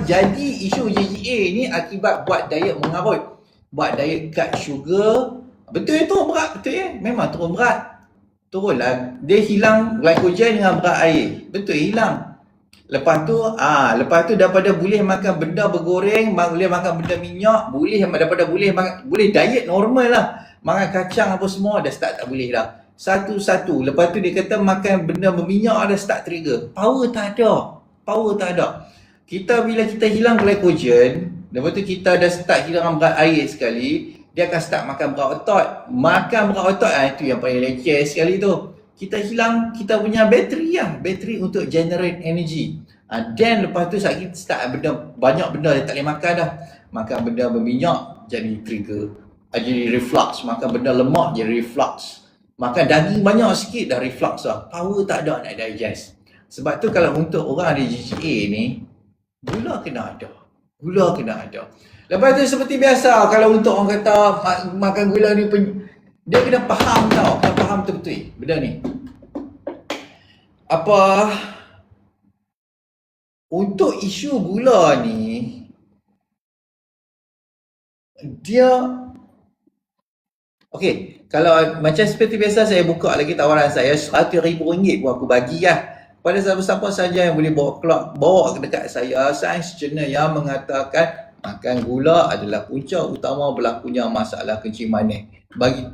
jadi isu GGA ni akibat buat diet mengarut. Buat diet cut sugar. Betul itu berat, betul ya? Memang turun berat. Turunlah. Dia hilang glycogen dengan berat air. Betul hilang. Lepas tu daripada boleh makan benda bergoreng, boleh makan benda minyak, boleh diet normal lah. Makan kacang apa semua dah start tak boleh dah. Satu-satu. Lepas tu dia kata makan benda berminyak dah start trigger. Power tak ada. Bila kita hilang glycogen, lepas tu kita dah start hilang berat air sekali, dia akan start makan berat otot. Makan berat otot itu yang paling leceh sekali tu. Kita hilang kita punya bateri untuk generate energy. Dan lepas tu kita start banyak benda dia tak boleh makan dah. Makan benda berminyak jadi trigger, jadi reflux. Makan benda lemak jadi reflux. Makan daging banyak sikit dah reflux lah. Power tak ada nak digest. Sebab tu kalau untuk orang ada GGA ni, gula kena ada. Lepas tu seperti biasa, kalau untuk orang kata makan gula ni, dia kena faham tau. Kena faham betul-betul benda ni. Untuk isu gula ni, dia okey, kalau macam seperti biasa saya buka lagi tawaran saya RM100,000 pun aku bagi lah. Pada siapa-siapa saja yang boleh bawa dekat saya sains jurnal yang mengatakan makan gula adalah punca utama berlakunya masalah kencing manis. Bagi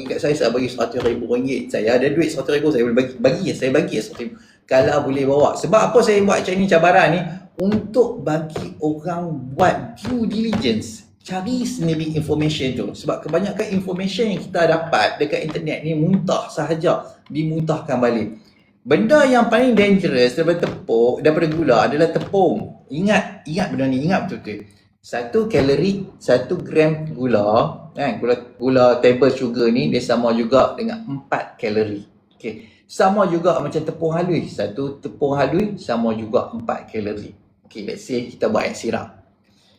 kat saya bagi RM100,000. Saya ada duit RM100,000, saya boleh bagi RM100,000 kalau boleh bawa. Sebab apa saya buat macam ni, cabaran ni untuk bagi orang buat due diligence, cari sendiri information tu. Sebab kebanyakan information yang kita dapat dekat internet ni muntah sahaja, dimuntahkan balik. Benda yang paling dangerous daripada gula adalah tepung. Ingat benda ni, ingat betul-betul. 1 kalori, 1 gram gula, kan? Gula table sugar ni dia sama juga dengan 4 kalori. Okey. Sama juga macam tepung halus. 1 tepung halus sama juga 4 kalori. Okey, let's say kita buat air sirap.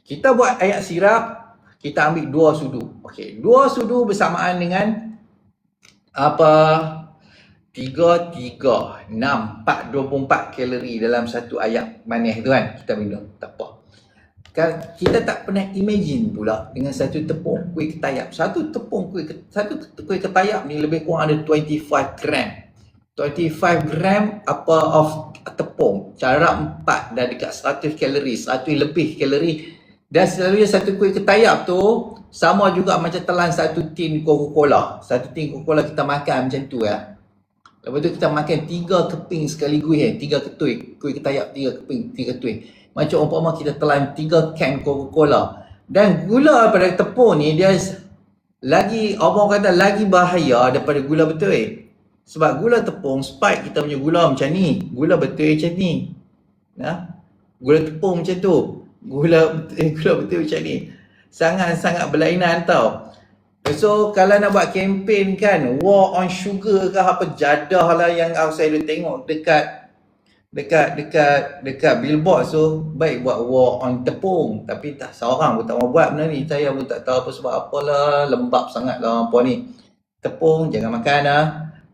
Kita buat air sirap, kita ambil 2 sudu. Okey, 2 sudu bersamaan dengan 3, 6, 4, 24 kalori dalam satu air manis tu kan. Kita minum, tak apa. Kita tak pernah imagine pula dengan satu tepung kuih ketayap. Satu kuih ketayap ni lebih kurang ada 25 gram. 25 gram of tepung. Cara 4 dah dekat 100 kalori, 100 lebih kalori. Dan selalunya satu kuih ketayap tu sama juga macam telan 1 tin Coca-Cola. 1 tin Coca-Cola kita makan macam tu ya. Lepas tu kita makan 3 keping sekaligus 3 ketui. Kuih ketayap 3 keping, 3 ketui. Macam umpama kita telan 3 can Coca-Cola. Dan gula pada tepung ni dia lagi, orang kata lagi bahaya daripada gula betul. Sebab gula tepung, spike kita punya gula macam ni. Gula betul macam ni. Gula tepung macam tu. Gula betul macam ni. Sangat-sangat berlainan tau. So kalau nak buat kempen kan, war on sugar ke apa jadah lah yang saya dah tengok dekat billboard. So baik buat war on tepung, tapi tak seorang pun tak mau buat benda ni. Saya pun tak tahu apa sebab apalah, lembab sangat lah apa ni. Tepung jangan makan lah.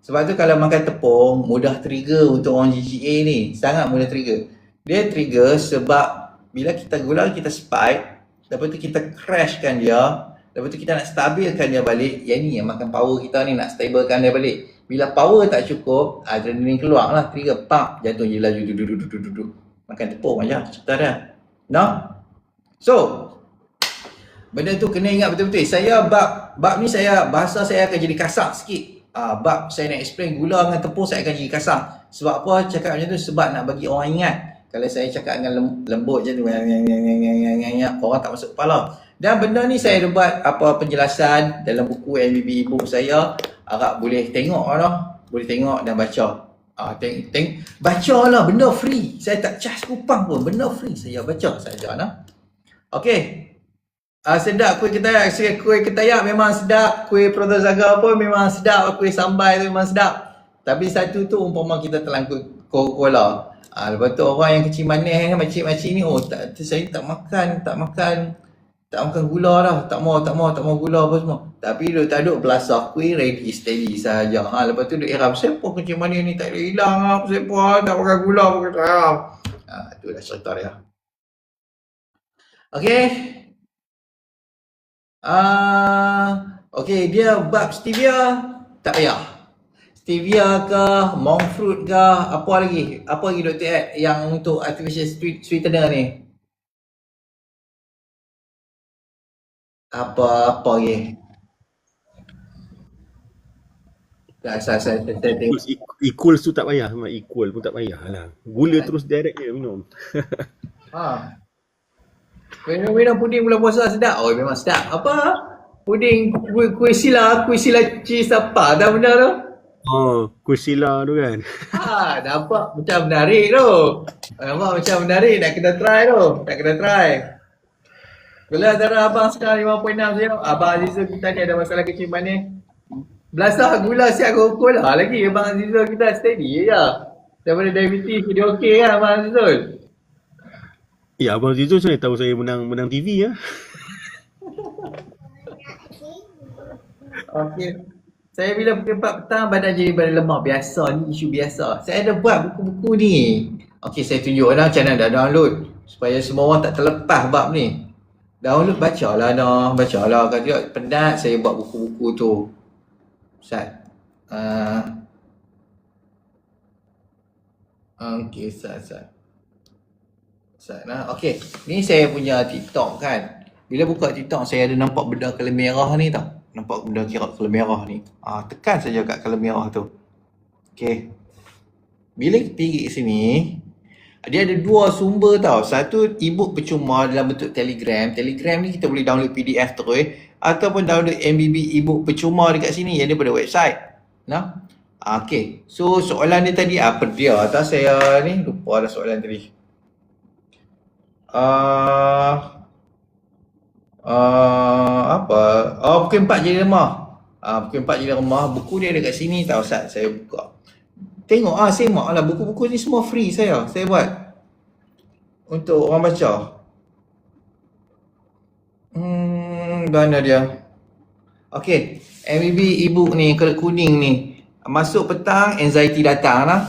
Sebab tu kalau makan tepung mudah trigger untuk orang GGA ni. Sangat mudah trigger. Dia trigger sebab bila kita gula kita spike, lepas tu kita crashkan dia. Lepas tu kita nak stabilkan dia balik. Yang ni yang makan power kita ni, nak stabilkan dia balik. Bila power tak cukup, adrenalin keluar lah, trigger, pump, jatuh je laju, duduk. Makan tepung aja, cepat dah. No? So, benda tu kena ingat betul-betul. Saya bab ni bahasa saya akan jadi kasar sikit. bab saya nak explain gula dengan tepung saya akan jadi kasar. Sebab apa cakap macam tu? Sebab nak bagi orang ingat. Kalau saya cakap dengan lembut je tu, orang tak masuk kepala. Dan benda ni saya ada buat penjelasan dalam buku MBB e-book saya. Harap boleh tengok lah. Boleh tengok dan baca. Baca lah, benda free. Saya tak charge kupang pun, benda free. Saya baca saja lah. Okey. Sedap kuih ketayak. Kuih ketayak memang sedap. Kuih Proto Zaga pun memang sedap. Kuih sambal tu memang sedap. Tapi satu tu umpama kita telan Coca-Cola. Lepas tu orang yang kecil manis, makcik-makcik ni, saya tak makan gula dah. Tak mau gula apa semua. Tapi dia tak duk belasah kuih ready steady saja. Lepas tu dia iram, siapa kecil manis ni tak boleh hilang apa siapa tak makan gula apa kata. Tu dah cerita dia. Okey. Okey, dia bab stevia tak payah. Stevia ke, monk fruit ke, apa lagi Dr. Ed yang untuk artificial sweetener ni? Apa lagi? Saya tengok. Equal tu tak payah, memang equal pun tak payah lah. Gula terus direct je minum. Minum puding bulan puasa sedap. Oh memang sedap. Apa? Puding kuih sila cheese apa dah benda tu? Kuih sila tu kan. Nampak macam menarik tu. Nak kena try tu. Kalau antara abang sekarang 5.6 saya, Abang Azizul kita ni ada masalah kecil manis. Belasah gula siap Coca-Cola lagi. Abang Azizul kita steady je. Daripada diabetes dia okey kan Abang Azizul? Ya, Abang Azizul saya tahu saya menang TV ya. Okey. Saya bila pukul 4 petang badan jadi badan lemah. Biasa ni isu biasa. Saya ada buat buku-buku ni. Okey, saya tunjuk macam mana dah download. Supaya semua orang tak terlepas bab ni. Download bacalah dah. Bacalah. Kalau penat saya buat buku-buku tu. Ustaz. Okey, Ustaz nah. Okey, ni saya punya TikTok kan. Bila buka TikTok saya ada nampak benda color merah ni tau. Nampak benda kira color merah ni. Tekan saja kat color merah tu. Okey. Bila pergi sini, dia ada dua sumber tau. Satu e-book percuma dalam bentuk Telegram. Telegram ni kita boleh download PDF terus ataupun download MBB e-book percuma dekat sini yang daripada website. Nah. Okey. So soalan dia tadi apa dia? Atas saya ni lupa dah soalan tadi. Pukul 4 jadi lemah. Pukul 4 jadi lemah. Buku dia ada kat sini tau Ustaz. Saya buka. Tengok semak lah. Buku-buku ni semua free saya buat untuk orang baca. Mana dia? Okey, MBB e-book ni, color kuning ni. Masuk petang, anxiety datang lah.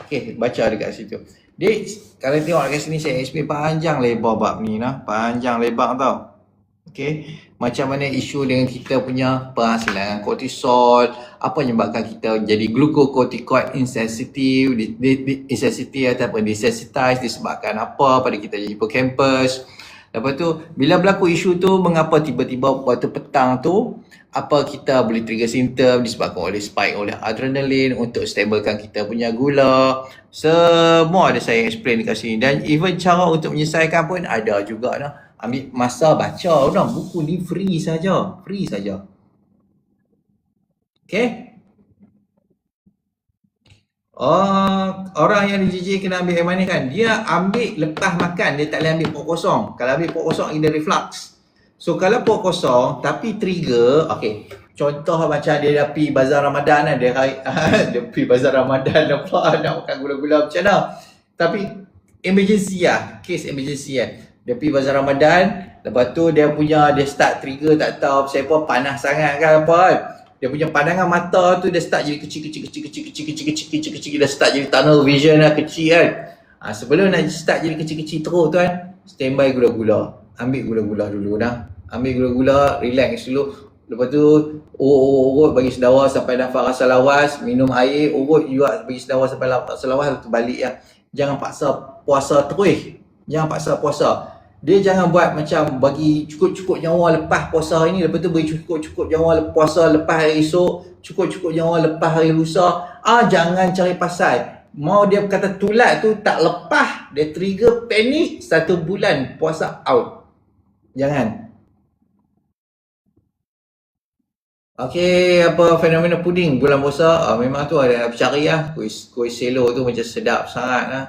Okey, baca dekat situ. Dia, kalau tengok dekat sini saya explain panjang lebar bab ni lah. Panjang lebar tau. Okey, macam mana isu dengan kita punya penghasilan kortisol, apa yang menyebabkan kita jadi glucocorticoid insensitive, ataupun desensitize disebabkan apa pada kita jadi hippocampus. Lepas tu, bila berlaku isu tu, mengapa tiba-tiba waktu petang tu, apa kita boleh trigger simptom disebabkan oleh spike oleh adrenalin untuk stabilkan kita punya gula. Semua ada saya explain dekat sini. Dan even cara untuk menyelesaikan pun ada juga dah. Ambil masa baca dah. Buku ni free saja. Okay. Orang yang dijijik kena ambil air manis kan, dia ambil lepas makan, dia tak boleh ambil perut kosong. Kalau ambil perut kosong, dia reflux. So kalau perut kosong tapi trigger, okey, contoh macam dia dah pergi bazar Ramadan kan, dia pergi bazar Ramadan nampak nak makan gula-gula macam mana. Tapi emergency case emergency dia pergi bazar Ramadan, lepas tu dia start trigger tak tahu siapa panas sangat kan apa kan. Dia punya pandangan mata tu dia start jadi kecil, dia start jadi tunnel vision lah, kecil kan. Sebelum nak start jadi kecil-kecil teruk tu kan, standby gula-gula. Ambil gula-gula dulu dah. Ambil gula-gula, relax dulu. Lepas tu urut bagi sedawa sampai nafas rasa lawas, minum air, urut juga bagi sedawa sampai nafas rasa lawas, lepas tu balik ya. Jangan paksa puasa terus. Dia jangan buat macam bagi cukup-cukup nyawa lepas puasa hari ni, lepas tu bagi cukup-cukup nyawa puasa lepas hari esok, cukup-cukup nyawa lepas hari lusa. Jangan cari pasal. Mau dia kata tulat tu tak lepas, dia trigger panik 1 bulan puasa out. Jangan. Okey, apa fenomena puding bulan puasa, memang tu ada nak cari lah. Kuih selo tu macam sedap sangat lah.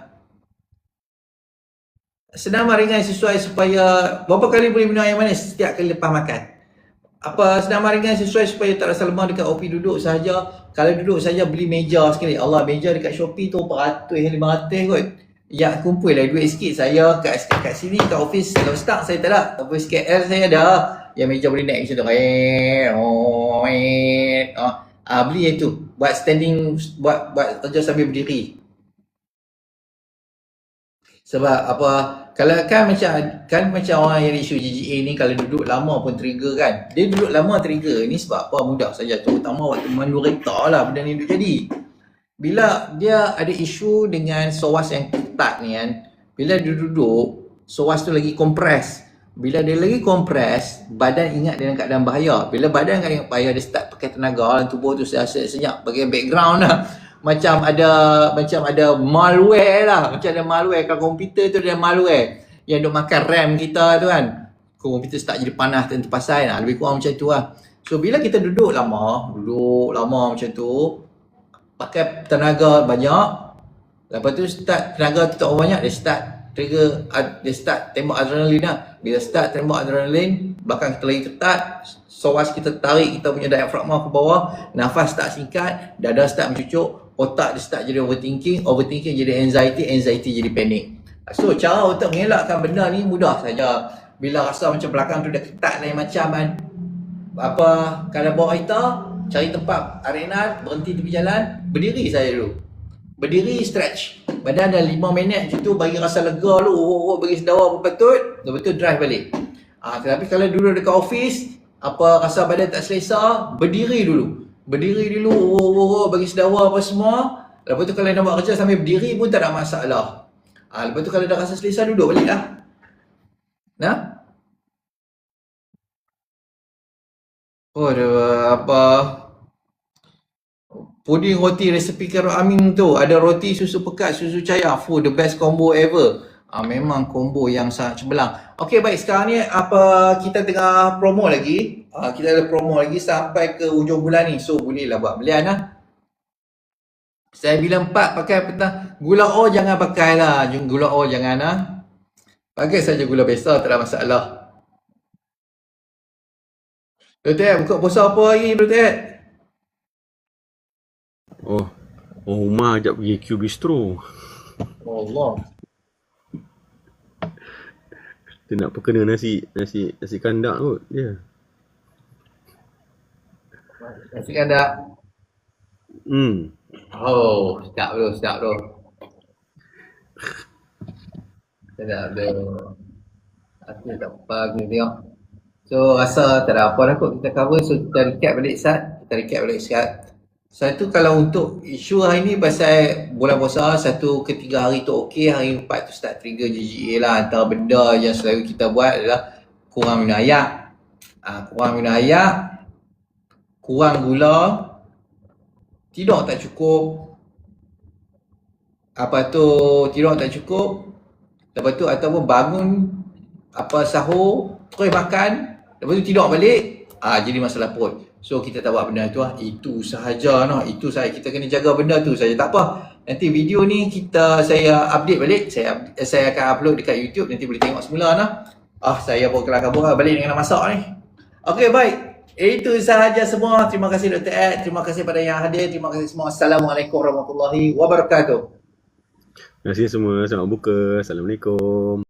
Senam ringan sesuai supaya berapa kali boleh minum air manis setiap kali lepas makan. Senam ringan sesuai supaya tak rasa lemah dekat OP duduk sahaja. Kalau duduk saja beli meja sekali. Allah, meja dekat Shopee tu 400 500 kot. Ya, kumpul lah duit sikit. Saya kat sini kat office kalau start saya tak ada. Office KL saya ada. Yang meja boleh naik macam tu. Beli yang tu. Buat standing, buat kerja sambil berdiri. Sebab kalau kan macam orang yang isu GGA ni, kalau duduk lama pun trigger kan. Dia duduk lama trigger ni sebab apa? Mudah saja, terutama waktu mandu rektor lah benda ni duduk jadi. Bila dia ada isu dengan sowas yang ketat ni kan, bila dia duduk, sowas tu lagi kompres. Bila dia lagi kompres, badan ingat dalam keadaan bahaya. Bila badan ingat bahaya, dia start pakai tenaga dalam tubuh tu senyap bagi background lah. Macam ada malware lah. Macam ada malware. Kalau komputer tu ada malware yang duk makan RAM kita tu kan. Komputer start jadi panas dan terpasai lah. Lebih kurang macam tu lah. So bila kita duduk lama macam tu, pakai tenaga banyak, lepas tu start tenaga tu tak banyak, dia start tembak adrenalin lah. Bila start tembak adrenalin, belakang kita lagi ketat, sowas kita tarik kita punya diafragma ke bawah, nafas tak singkat, dada start mencucuk, otak dia start jadi overthinking jadi anxiety jadi panic. So cara untuk mengelakkan benda ni mudah saja. Bila rasa macam belakang tu dah ketat lain macam kan, kalau bawa kereta, cari tempat arena, berhenti tepi jalan, berdiri saja dulu. Berdiri, stretch badan dah 5 minit macam tu, bagi rasa lega dulu, bagi sedawa apa patut, lepas tu drive balik. Tapi kalau duduk dekat office, rasa badan tak selesa, berdiri dulu, bagi sedawa apa semua. Lepas tu kalau nak buat kerja sambil berdiri pun tak ada masalah. Lepas tu kalau dah rasa selesa, duduk balik lah. Puding roti resepi Khairul Amin tu, ada roti susu pekat, susu cair, the best combo ever. Memang combo yang sangat cemerlang. Okey, baik, sekarang ni kita tengah promo lagi. Kita ada promo lagi sampai ke hujung bulan ni. So bolehlah buat belian lah. Saya bilang 4 pakai petang. Gula O jangan pakai lah. Gula O jangan lah. Pakai saja gula biasa, tak ada masalah. Dr. Ed, buka puasa apa hari Dr. Ed? Umar ajak pergi Q Bistro. Allah. Dia nak perkena nasi kandak kot dia. Nasi kandak. Sedap tu. Sedap tu. Aku tak apa, aku tengok. So rasa tak ada apa dah kot kita cover. So kita recap balik Sat. Satu, kalau untuk isu hari ni pasal bulan puasa, 1 ke 3 hari tu okey, hari 4 tu start trigger GGA lah. Antara benda yang selalu kita buat adalah kurang minum air. Kurang gula, tidur tak cukup. Tidur tak cukup. Lepas tu ataupun bangun sahur, terus makan, lepas tu tidur balik, jadi masalah perut. So kita tak buat benda tu lah. Itu sahaja noh. Itu sahaja. Kita kena jaga benda tu saja. Tak apa. Nanti video ni saya update balik. Saya akan upload dekat YouTube. Nanti boleh tengok semula noh. Saya pun kelar-kabur balik dengan nak masak ni. Okey, baik. Itu sahaja semua. Terima kasih Dr. Ed. Terima kasih pada yang hadir. Terima kasih semua. Assalamualaikum warahmatullahi wabarakatuh. Terima kasih semua. Selamat buka. Assalamualaikum.